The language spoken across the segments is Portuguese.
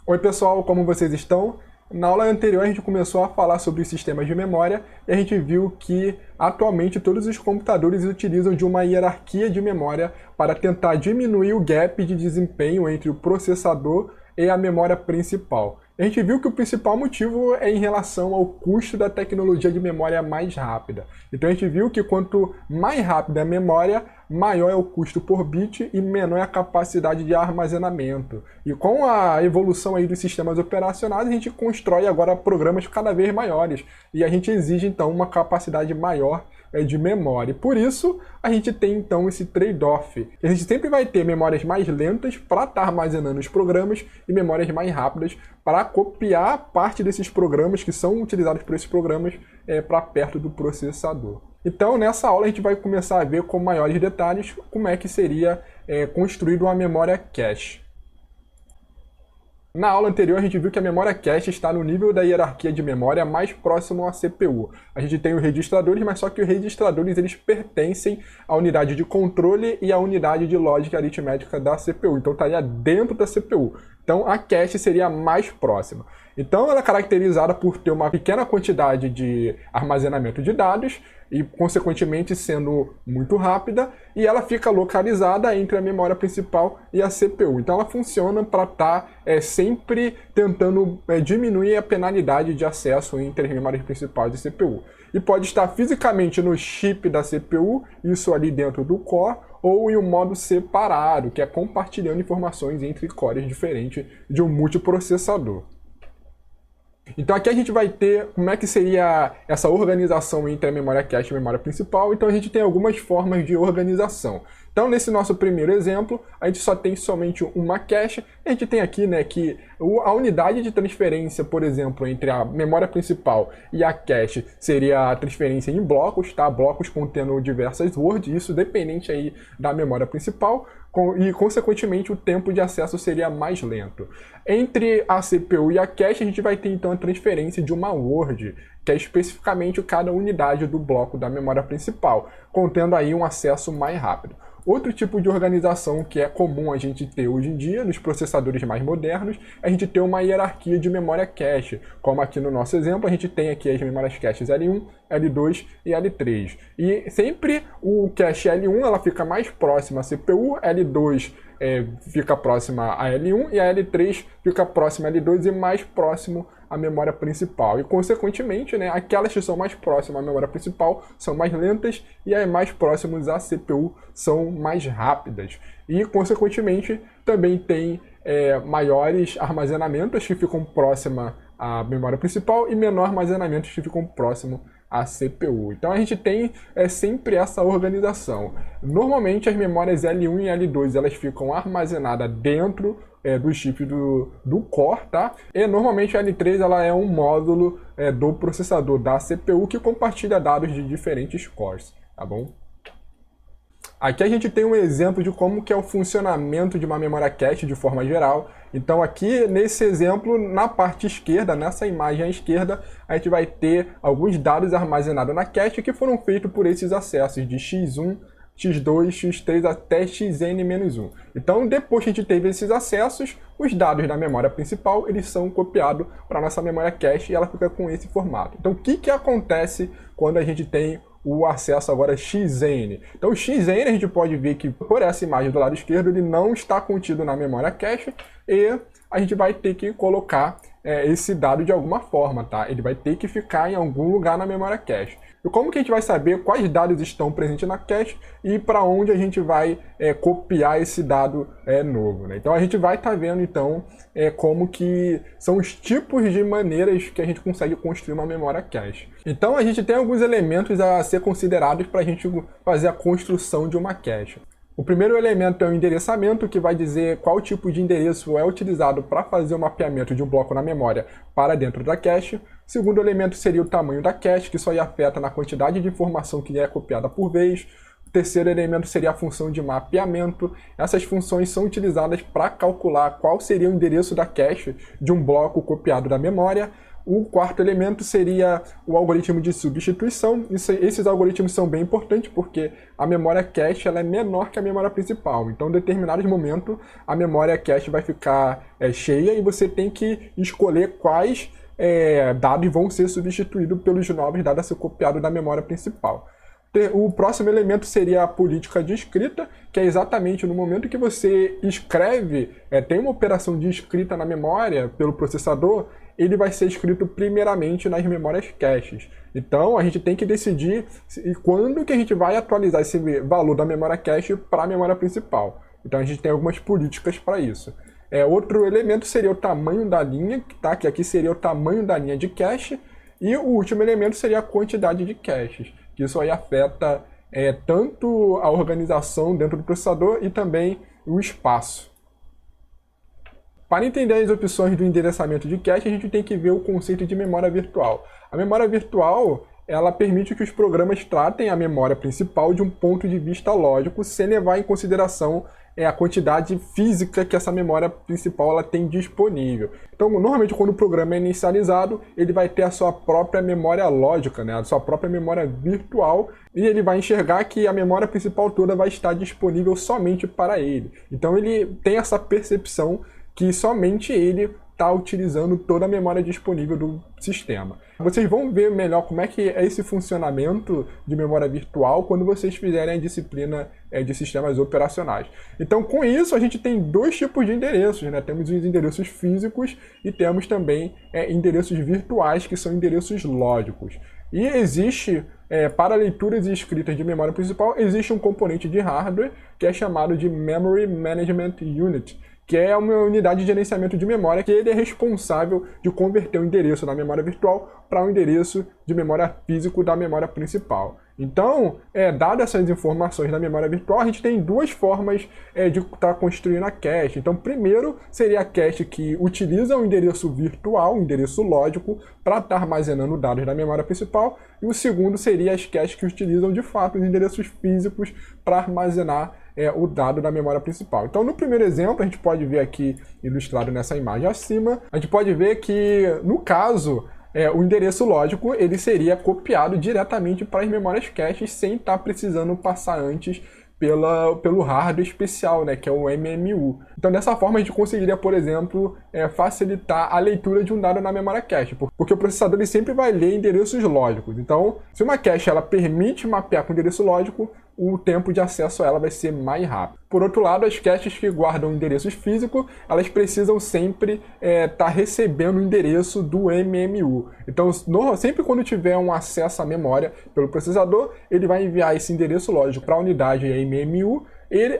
Oi pessoal, como vocês estão? Na aula anterior a gente começou a falar sobre os sistemas de memória e a gente viu que atualmente todos os computadores utilizam de uma hierarquia de memória para tentar diminuir o gap de desempenho entre o processador e a memória principal. A gente viu que o principal motivo é em relação ao custo da tecnologia de memória mais rápida. Então a gente viu que quanto mais rápida a memória, maior é o custo por bit e menor é a capacidade de armazenamento. E com a evolução aí dos sistemas operacionais, a gente constrói agora programas cada vez maiores e a gente exige então uma capacidade maior de memória. Por isso, a gente tem então esse trade-off. A gente sempre vai ter memórias mais lentas para estar armazenando os programas e memórias mais rápidas para copiar parte desses programas que são utilizados por esses programas para perto do processador. Então, nessa aula a gente vai começar a ver com maiores detalhes como é que seria construído uma memória cache. Na aula anterior a gente viu que a memória cache está no nível da hierarquia de memória mais próximo à CPU. A gente tem os registradores, mas só que os registradores eles pertencem à unidade de controle e à unidade de lógica aritmética da CPU. Então estaria dentro da CPU. Então a cache seria a mais próxima. Então ela é caracterizada por ter uma pequena quantidade de armazenamento de dados e, consequentemente, sendo muito rápida, e ela fica localizada entre a memória principal e a CPU. Então ela funciona para estar sempre tentando diminuir a penalidade de acesso entre as memórias principais e CPU. E pode estar fisicamente no chip da CPU, isso ali dentro do core, ou em um modo separado, que é compartilhando informações entre cores diferentes de um multiprocessador. Então aqui a gente vai ter como é que seria essa organização entre a memória cache e a memória principal. Então a gente tem algumas formas de organização. Então nesse nosso primeiro exemplo, a gente só tem somente uma cache. A gente tem aqui que a unidade de transferência, por exemplo, entre a memória principal e a cache seria a transferência em blocos, tá? Blocos contendo diversas words, isso dependente aí da memória principal. E, consequentemente, o tempo de acesso seria mais lento. Entre a CPU e a cache, a gente vai ter, então, a transferência de uma word, que é especificamente cada unidade do bloco da memória principal, contendo aí um acesso mais rápido. Outro tipo de organização que é comum a gente ter hoje em dia nos processadores mais modernos é a gente ter uma hierarquia de memória cache, como aqui no nosso exemplo a gente tem aqui as memórias caches L1, L2 e L3. E sempre o cache L1 ela fica mais próxima à CPU, L2 fica próxima a L1 e a L3 fica próxima a L2 e mais próximo à memória principal. E, consequentemente, aquelas que são mais próximas à memória principal são mais lentas e as mais próximas à CPU são mais rápidas. E, consequentemente, também tem maiores armazenamentos que ficam próxima à memória principal e menor armazenamentos que ficam próximo à CPU. Então a gente tem sempre essa organização. Normalmente as memórias L1 e L2 elas ficam armazenadas dentro do chip do core, tá? E normalmente a L3 ela é um módulo do processador da CPU que compartilha dados de diferentes cores, tá bom? Aqui a gente tem um exemplo de como que é o funcionamento de uma memória cache de forma geral. Então aqui nesse exemplo, na parte esquerda, nessa imagem à esquerda, a gente vai ter alguns dados armazenados na cache que foram feitos por esses acessos de x1, x2, x3 até xn-1. Então depois que a gente teve esses acessos, os dados da memória principal eles são copiados para a nossa memória cache e ela fica com esse formato. Então o que acontece quando a gente tem o acesso agora xn. Então o xn a gente pode ver que por essa imagem do lado esquerdo ele não está contido na memória cache e a gente vai ter que colocar esse dado de alguma forma, tá? Ele vai ter que ficar em algum lugar na memória cache. E como que a gente vai saber quais dados estão presentes na cache e para onde a gente vai copiar esse dado novo, né? Então a gente vai estar vendo então como que são os tipos de maneiras que a gente consegue construir uma memória cache. Então a gente tem alguns elementos a ser considerados para a gente fazer a construção de uma cache. O primeiro elemento é o endereçamento, que vai dizer qual tipo de endereço é utilizado para fazer o mapeamento de um bloco na memória para dentro da cache. O segundo elemento seria o tamanho da cache, que isso aí afeta na quantidade de informação que é copiada por vez. O terceiro elemento seria a função de mapeamento. Essas funções são utilizadas para calcular qual seria o endereço da cache de um bloco copiado da memória. O quarto elemento seria o algoritmo de substituição. Esses algoritmos são bem importantes porque a memória cache ela é menor que a memória principal. Então, em determinados momentos, a memória cache vai ficar cheia e você tem que escolher quais dados vão ser substituídos pelos novos dados a ser copiados da memória principal. O próximo elemento seria a política de escrita, que é exatamente no momento que você escreve, tem uma operação de escrita na memória pelo processador, ele vai ser escrito primeiramente nas memórias caches. Então, a gente tem que decidir quando que a gente vai atualizar esse valor da memória cache para a memória principal. Então, a gente tem algumas políticas para isso. Outro elemento seria o tamanho da linha, tá? Que aqui seria o tamanho da linha de cache. E o último elemento seria a quantidade de caches. Que isso aí afeta tanto a organização dentro do processador e também o espaço. Para entender as opções do endereçamento de cache, a gente tem que ver o conceito de memória virtual. A memória virtual, ela permite que os programas tratem a memória principal de um ponto de vista lógico, sem levar em consideração a quantidade física que essa memória principal ela tem disponível. Então, normalmente, quando o programa é inicializado, ele vai ter a sua própria memória lógica, né? A sua própria memória virtual, e ele vai enxergar que a memória principal toda vai estar disponível somente para ele. Então, ele tem essa percepção que somente ele está utilizando toda a memória disponível do sistema. Vocês vão ver melhor como é que é esse funcionamento de memória virtual quando vocês fizerem a disciplina de sistemas operacionais. Então, com isso, a gente tem dois tipos de endereços, né? Temos os endereços físicos e temos também endereços virtuais, que são endereços lógicos. E existe, para leituras e escritas de memória principal, existe um componente de hardware que é chamado de Memory Management Unit, que é uma unidade de gerenciamento de memória, que ele é responsável de converter o endereço da memória virtual para o endereço de memória físico da memória principal. Então, dadas essas informações da memória virtual, a gente tem duas formas de estar construindo a cache. Então, primeiro seria a cache que utiliza o endereço virtual, o endereço lógico, para estar armazenando dados da memória principal. E o segundo seria as caches que utilizam, de fato, os endereços físicos para armazenar o dado da memória principal. Então, no primeiro exemplo, a gente pode ver aqui, ilustrado nessa imagem acima, a gente pode ver que, no caso, o endereço lógico ele seria copiado diretamente para as memórias caches sem estar precisando passar antes pelo hardware especial, né, que é o MMU. Então, dessa forma, a gente conseguiria, por exemplo, facilitar a leitura de um dado na memória cache, porque o processador ele sempre vai ler endereços lógicos. Então, se uma cache ela permite mapear com endereço lógico, o tempo de acesso a ela vai ser mais rápido. Por outro lado, as caches que guardam endereços físicos, elas precisam sempre estar recebendo o endereço do MMU. Então, sempre quando tiver um acesso à memória pelo processador, ele vai enviar esse endereço lógico para a unidade MMU,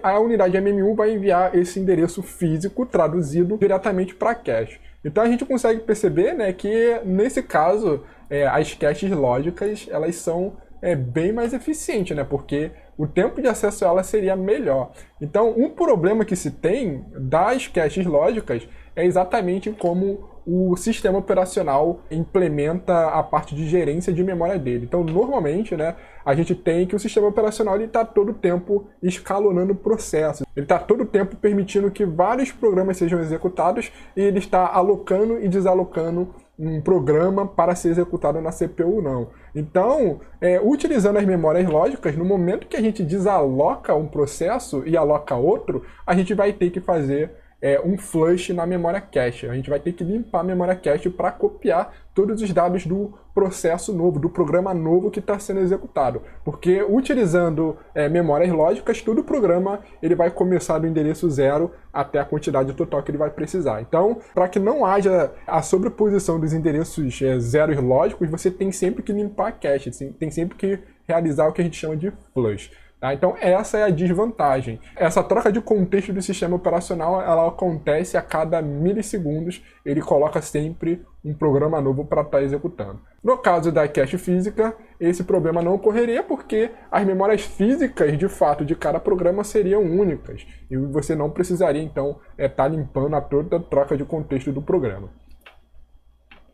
a unidade MMU vai enviar esse endereço físico traduzido diretamente para a cache. Então, a gente consegue perceber, né, que, nesse caso, as caches lógicas elas são bem mais eficientes, né, porque o tempo de acesso a ela seria melhor. Então, um problema que se tem das caches lógicas é exatamente como o sistema operacional implementa a parte de gerência de memória dele. Então, normalmente, né, a gente tem que o sistema operacional está todo o tempo escalonando processos. Ele está todo o tempo permitindo que vários programas sejam executados e ele está alocando e desalocando um programa para ser executado na CPU, não. Então, utilizando as memórias lógicas, no momento que a gente desaloca um processo e aloca outro, a gente vai ter que fazer um flush na memória cache. A gente vai ter que limpar a memória cache para copiar todos os dados do processo novo, do programa novo que está sendo executado. Porque utilizando memórias lógicas, todo o programa ele vai começar do endereço 0 até a quantidade total que ele vai precisar. Então, para que não haja a sobreposição dos endereços zeros lógicos, você tem sempre que limpar a cache, tem sempre que realizar o que a gente chama de flush. Tá? Então, essa é a desvantagem. Essa troca de contexto do sistema operacional ela acontece a cada milissegundos. Ele coloca sempre um programa novo para estar executando. No caso da cache física, esse problema não ocorreria porque as memórias físicas, de fato, de cada programa seriam únicas. E você não precisaria, então, estar limpando a toda a troca de contexto do programa.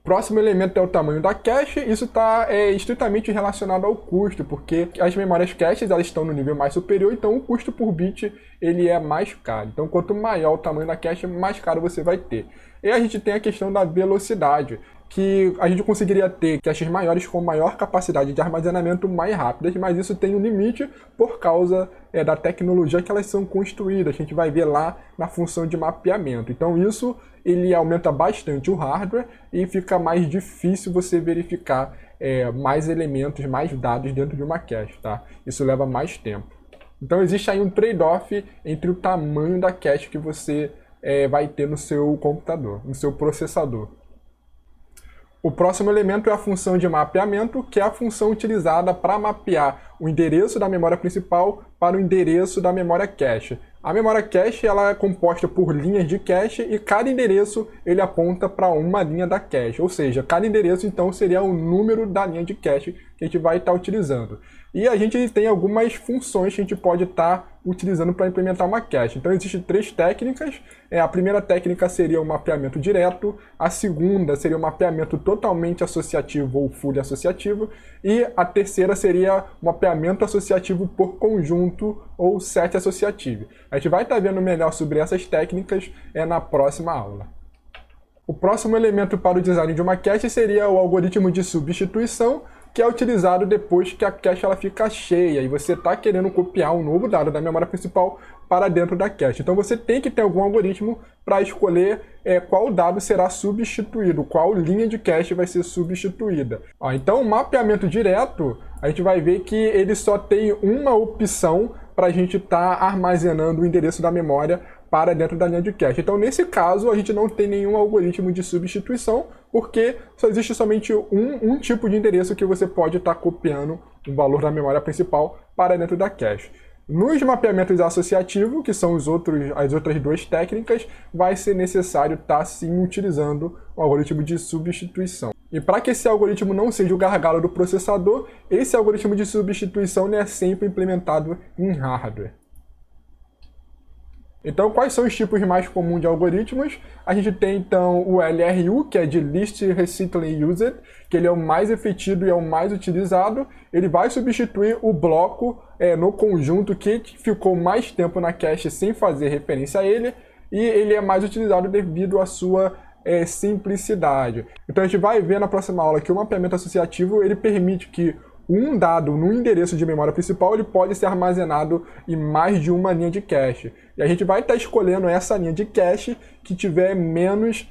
Próximo elemento é o tamanho da cache. Isso está estritamente relacionado ao custo, porque as memórias caches elas estão no nível mais superior, então o custo por bit ele é mais caro. Então, quanto maior o tamanho da cache, mais caro você vai ter. E a gente tem a questão da velocidade. que a gente conseguiria ter caches maiores com maior capacidade de armazenamento mais rápidas, mas isso tem um limite por causa da tecnologia que elas são construídas. A gente vai ver lá na função de mapeamento. Então isso ele aumenta bastante o hardware e fica mais difícil você verificar mais elementos, mais dados dentro de uma cache, tá? Isso leva mais tempo. Então existe aí um trade-off entre o tamanho da cache que você vai ter no seu computador, no seu processador. O próximo elemento é a função de mapeamento, que é a função utilizada para mapear o endereço da memória principal para o endereço da memória cache. A memória cache ela é composta por linhas de cache e cada endereço ele aponta para uma linha da cache, ou seja, cada endereço então seria o número da linha de cache que a gente vai estar utilizando. E a gente tem algumas funções que a gente pode estar utilizando para implementar uma cache. Então existem 3 técnicas. A primeira técnica seria o mapeamento direto, a segunda seria o mapeamento totalmente associativo ou full associativo, e a terceira seria o mapeamento associativo por conjunto ou set associativo. A gente vai estar vendo melhor sobre essas técnicas na próxima aula. O próximo elemento para o design de uma cache seria o algoritmo de substituição, que é utilizado depois que a cache ela fica cheia e você está querendo copiar um novo dado da memória principal para dentro da cache. Então você tem que ter algum algoritmo para escolher qual dado será substituído, qual linha de cache vai ser substituída. Então o mapeamento direto, a gente vai ver que ele só tem uma opção para a gente estar armazenando o endereço da memória para dentro da linha de cache. Então, nesse caso, a gente não tem nenhum algoritmo de substituição, porque só existe somente um tipo de endereço que você pode estar copiando o valor da memória principal para dentro da cache. Nos mapeamentos associativos, que são as outras 2 técnicas, vai ser necessário estar sim utilizando o algoritmo de substituição. E para que esse algoritmo não seja o gargalo do processador, esse algoritmo de substituição é sempre implementado em hardware. Então, quais são os tipos mais comuns de algoritmos? A gente tem, então, o LRU, que é de Least Recently Used, que ele é o mais efetivo e é o mais utilizado. Ele vai substituir o bloco no conjunto que ficou mais tempo na cache sem fazer referência a ele, e ele é mais utilizado devido à sua simplicidade. Então, a gente vai ver na próxima aula que o mapeamento associativo ele permite que um dado no endereço de memória principal ele pode ser armazenado em mais de uma linha de cache. E a gente vai estar escolhendo essa linha de cache que tiver menos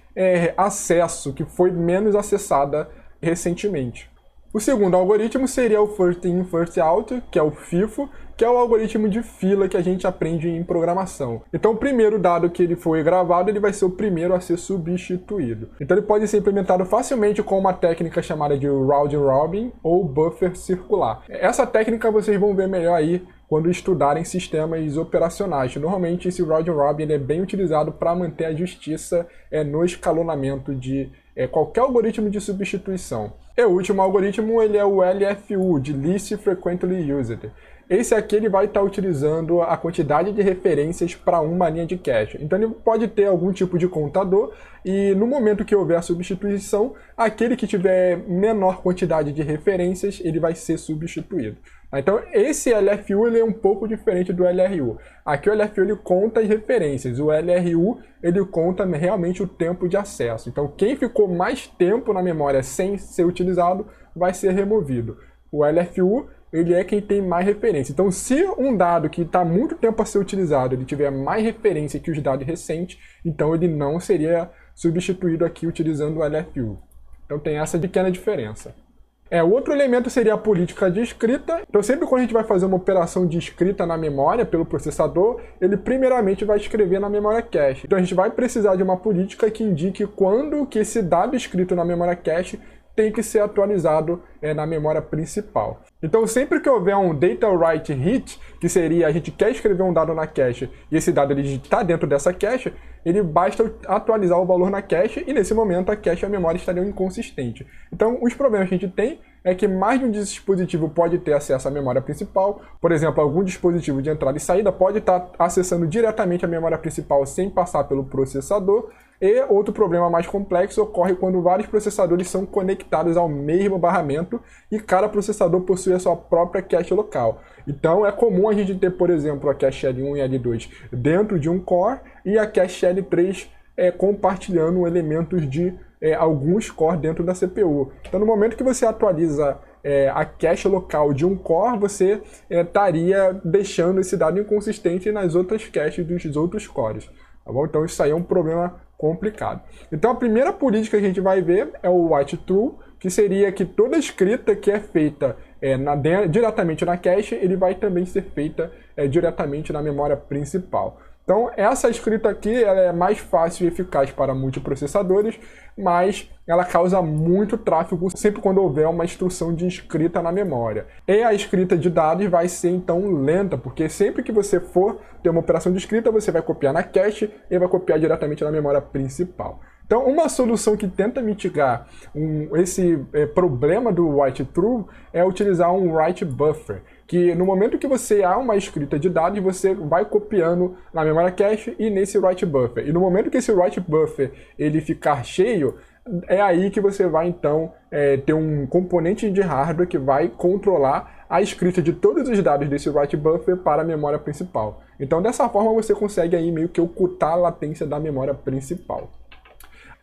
acesso, que foi menos acessada recentemente. O segundo algoritmo seria o First In, First Out, que é o FIFO, que é o algoritmo de fila que a gente aprende em programação. Então o primeiro dado que ele foi gravado, ele vai ser o primeiro a ser substituído. Então ele pode ser implementado facilmente com uma técnica chamada de Round Robin ou Buffer Circular. Essa técnica vocês vão ver melhor aí quando estudarem sistemas operacionais. Normalmente esse Round Robin ele é bem utilizado para manter a justiça no escalonamento de qualquer algoritmo de substituição. E o último algoritmo ele é o LFU, de Least Frequently Used. Esse aqui ele vai estar utilizando a quantidade de referências para uma linha de cache. Então ele pode ter algum tipo de contador e no momento que houver a substituição, aquele que tiver menor quantidade de referências, ele vai ser substituído. Então esse LFU ele é um pouco diferente do LRU. Aqui o LFU ele conta as referências, o LRU ele conta realmente o tempo de acesso. Então quem ficou mais tempo na memória sem ser utilizado vai ser removido. O LFU ele é quem tem mais referência. Então, se um dado que está muito tempo a ser utilizado, ele tiver mais referência que os dados recentes, então ele não seria substituído aqui utilizando o LFU. Então tem essa pequena diferença. Outro elemento seria a política de escrita. Então sempre quando a gente vai fazer uma operação de escrita na memória pelo processador, ele primeiramente vai escrever na memória cache. Então a gente vai precisar de uma política que indique quando que esse dado escrito na memória cache tem que ser atualizado na memória principal. Então sempre que houver um data write hit, que seria a gente quer escrever um dado na cache e esse dado está dentro dessa cache, ele basta atualizar o valor na cache e nesse momento a cache e a memória estariam inconsistentes. Então os problemas que a gente tem é que mais de um dispositivo pode ter acesso à memória principal. Por exemplo, algum dispositivo de entrada e saída pode estar acessando diretamente a memória principal sem passar pelo processador. E outro problema mais complexo ocorre quando vários processadores são conectados ao mesmo barramento e cada processador possui a sua própria cache local. Então é comum a gente ter, por exemplo, a cache L1 e L2 dentro de um core e a cache L3 compartilhando elementos de alguns cores dentro da CPU. Então, no momento que você atualiza a cache local de um core, você estaria deixando esse dado inconsistente nas outras caches dos outros cores. Tá bom? Então, isso aí é um problema complicado. Então, a primeira política que a gente vai ver é o white true, que seria que toda escrita que é feita diretamente na cache, ele vai também ser feita diretamente na memória principal. Então, essa escrita aqui ela é mais fácil e eficaz para multiprocessadores, mas ela causa muito tráfego sempre quando houver uma instrução de escrita na memória. E a escrita de dados vai ser, então, lenta, porque sempre que você for ter uma operação de escrita, você vai copiar na cache e vai copiar diretamente na memória principal. Então, uma solução que tenta mitigar esse problema do write true é utilizar um write buffer, que no momento que você há uma escrita de dados, você vai copiando na memória cache e nesse write buffer. E no momento que esse write buffer ele ficar cheio, é aí que você vai então ter um componente de hardware que vai controlar a escrita de todos os dados desse write buffer para a memória principal. Então, dessa forma, você consegue aí meio que ocultar a latência da memória principal.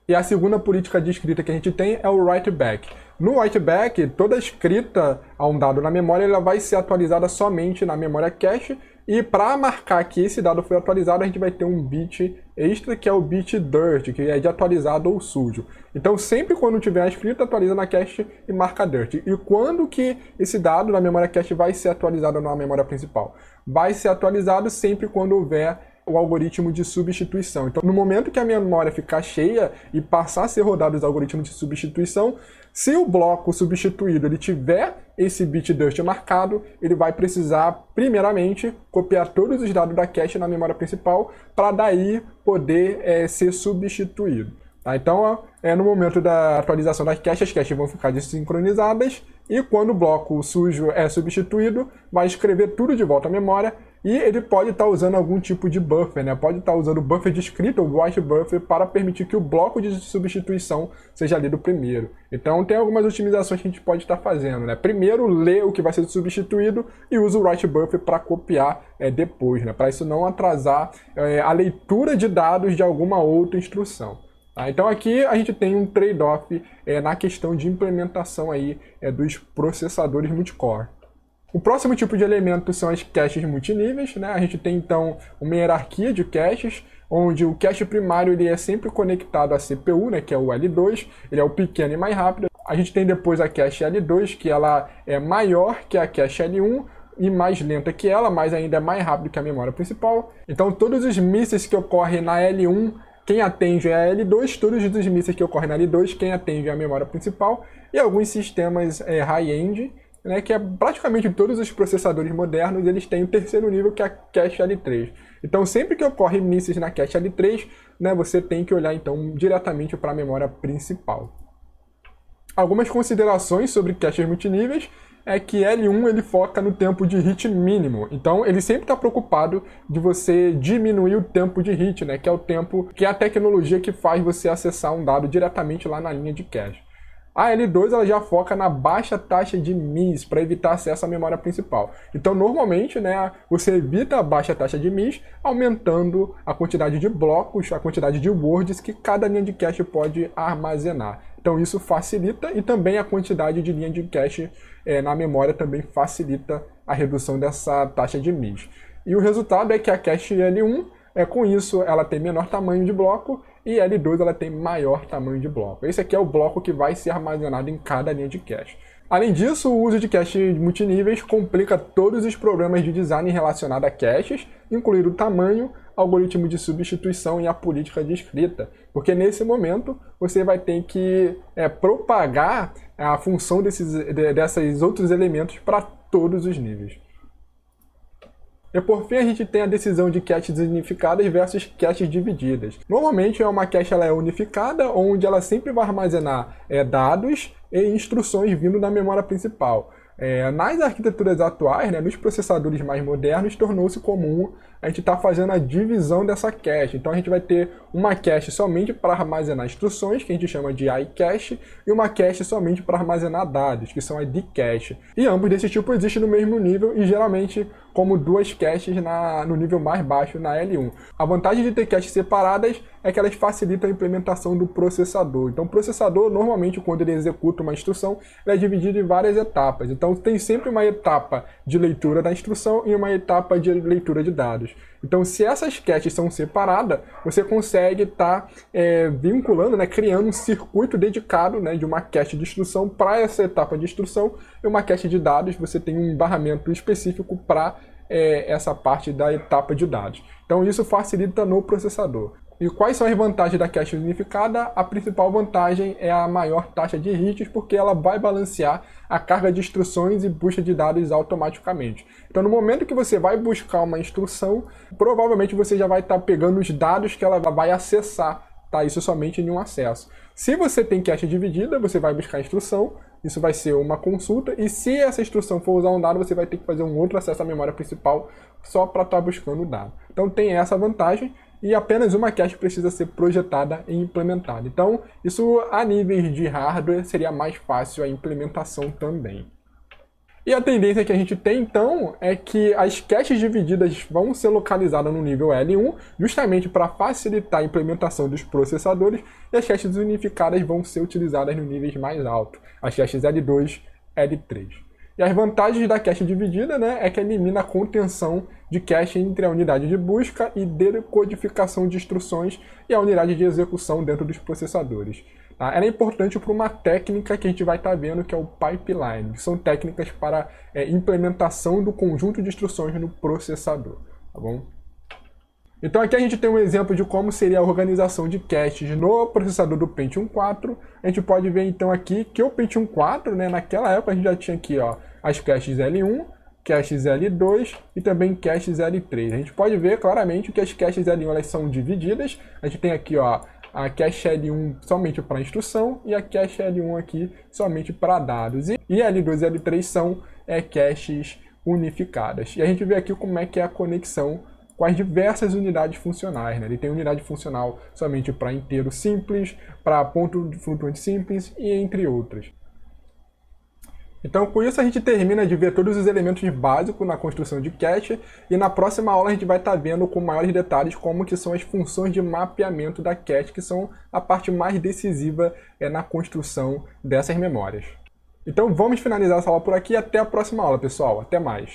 E a segunda política de escrita que a gente tem é o write back. No write back, toda escrita a um dado na memória ela vai ser atualizada somente na memória cache, e para marcar que esse dado foi atualizado, a gente vai ter um bit extra, que é o bit dirt, que é de atualizado ou sujo. Então, sempre quando tiver a escrita, atualiza na cache e marca dirt. E quando que esse dado na memória cache vai ser atualizado na memória principal? Vai ser atualizado sempre quando houver o algoritmo de substituição. Então, no momento que a memória ficar cheia e passar a ser rodado os algoritmos de substituição, se o bloco substituído ele tiver esse bit dirt marcado, ele vai precisar, primeiramente, copiar todos os dados da cache na memória principal para daí poder ser substituído. Tá? Então, no momento da atualização das caches, as caches vão ficar desincronizadas e quando o bloco sujo é substituído, vai escrever tudo de volta à memória. E ele pode estar usando algum tipo de buffer, né? Pode estar usando o buffer de escrita, o write buffer, para permitir que o bloco de substituição seja lido primeiro. Então tem algumas otimizações que a gente pode estar fazendo, né? Primeiro lê o que vai ser substituído e usa o write buffer para copiar depois, né? Para isso não atrasar a leitura de dados de alguma outra instrução. Tá? Então aqui a gente tem um trade-off na questão de implementação aí, dos processadores multicore. O próximo tipo de elemento são as caches multiníveis, né? A gente tem então uma hierarquia de caches, onde o cache primário ele é sempre conectado à CPU, né? Que é o L2, ele é o pequeno e mais rápido. A gente tem depois a cache L2, que ela é maior que a cache L1 e mais lenta que ela, mas ainda é mais rápido que a memória principal. Então todos os mísseis que ocorrem na L1, quem atende é a L2, todos os mísseis que ocorrem na L2, quem atende é a memória principal, e alguns sistemas high-end, né, que é praticamente todos os processadores modernos, eles têm o terceiro nível, que é a cache L3. Então, sempre que ocorre mísseis na cache L3, né, você tem que olhar então diretamente para a memória principal. Algumas considerações sobre caches multiníveis é que L1 ele foca no tempo de hit mínimo. Então, ele sempre está preocupado de você diminuir o tempo de hit, né, que é o tempo, que é a tecnologia que faz você acessar um dado diretamente lá na linha de cache. A L2 ela já foca na baixa taxa de miss para evitar acesso à memória principal. Então, normalmente, né, você evita a baixa taxa de miss aumentando a quantidade de blocos, a quantidade de words que cada linha de cache pode armazenar. Então, isso facilita e também a quantidade de linha de cache na memória também facilita a redução dessa taxa de miss. E o resultado é que a cache L1, com isso, ela tem menor tamanho de bloco e L2 ela tem maior tamanho de bloco. Esse aqui é o bloco que vai ser armazenado em cada linha de cache. Além disso, o uso de caches multiníveis complica todos os problemas de design relacionados a caches, incluindo o tamanho, algoritmo de substituição e a política de escrita. Porque nesse momento, você vai ter que propagar a função desses outros elementos para todos os níveis. E por fim, a gente tem a decisão de caches unificadas versus caches divididas. Normalmente, uma cache ela é unificada, onde ela sempre vai armazenar dados e instruções vindo da memória principal. Nas arquiteturas atuais, né, nos processadores mais modernos, tornou-se comum a gente estar fazendo a divisão dessa cache. Então a gente vai ter uma cache somente para armazenar instruções, que a gente chama de iCache, e uma cache somente para armazenar dados, que são a Dcache. E ambos desse tipo existem no mesmo nível e geralmente como duas caches no nível mais baixo, na L1. A vantagem de ter caches separadas é que elas facilitam a implementação do processador. Então o processador, normalmente, quando ele executa uma instrução, ele é dividido em várias etapas. Então tem sempre uma etapa de leitura da instrução e uma etapa de leitura de dados. Então, se essas caches são separadas, você consegue estar vinculando, né, criando um circuito dedicado, né, de uma cache de instrução para essa etapa de instrução, e uma cache de dados, você tem um barramento específico para essa parte da etapa de dados. Então, isso facilita no processador. E quais são as vantagens da cache unificada? A principal vantagem é a maior taxa de hits, porque ela vai balancear a carga de instruções e busca de dados automaticamente. Então, no momento que você vai buscar uma instrução, provavelmente você já vai estar pegando os dados que ela vai acessar, tá? Isso somente em um acesso. Se você tem cache dividida, você vai buscar a instrução, isso vai ser uma consulta, e se essa instrução for usar um dado, você vai ter que fazer um outro acesso à memória principal só para estar buscando o dado. Então tem essa vantagem, e apenas uma cache precisa ser projetada e implementada. Então, isso a níveis de hardware seria mais fácil a implementação também. E a tendência que a gente tem, então, é que as caches divididas vão ser localizadas no nível L1, justamente para facilitar a implementação dos processadores, e as caches unificadas vão ser utilizadas nos níveis mais altos, as caches L2, L3. E as vantagens da cache dividida, né, é que elimina a contenção de cache entre a unidade de busca e decodificação de instruções e a unidade de execução dentro dos processadores. Tá? Ela é importante para uma técnica que a gente vai estar vendo, que é o pipeline, que são técnicas para implementação do conjunto de instruções no processador. Tá bom? Então aqui a gente tem um exemplo de como seria a organização de caches no processador do Pentium 4. A gente pode ver então aqui que o Pentium 4, né, naquela época a gente já tinha aqui, ó, as caches L1, caches L2 e também caches L3. A gente pode ver claramente que as caches L1 elas são divididas. A gente tem aqui, ó, a cache L1 somente para instrução e a cache L1 aqui somente para dados. E L2 e L3 são caches unificadas. E a gente vê aqui como é que é a conexão com as diversas unidades funcionais, né? Ele tem unidade funcional somente para inteiro simples, para ponto flutuante simples e entre outras. Então, com isso a gente termina de ver todos os elementos básicos na construção de cache, e na próxima aula a gente vai estar vendo com maiores detalhes como que são as funções de mapeamento da cache, que são a parte mais decisiva na construção dessas memórias. Então vamos finalizar essa aula por aqui, até a próxima aula, pessoal. Até mais!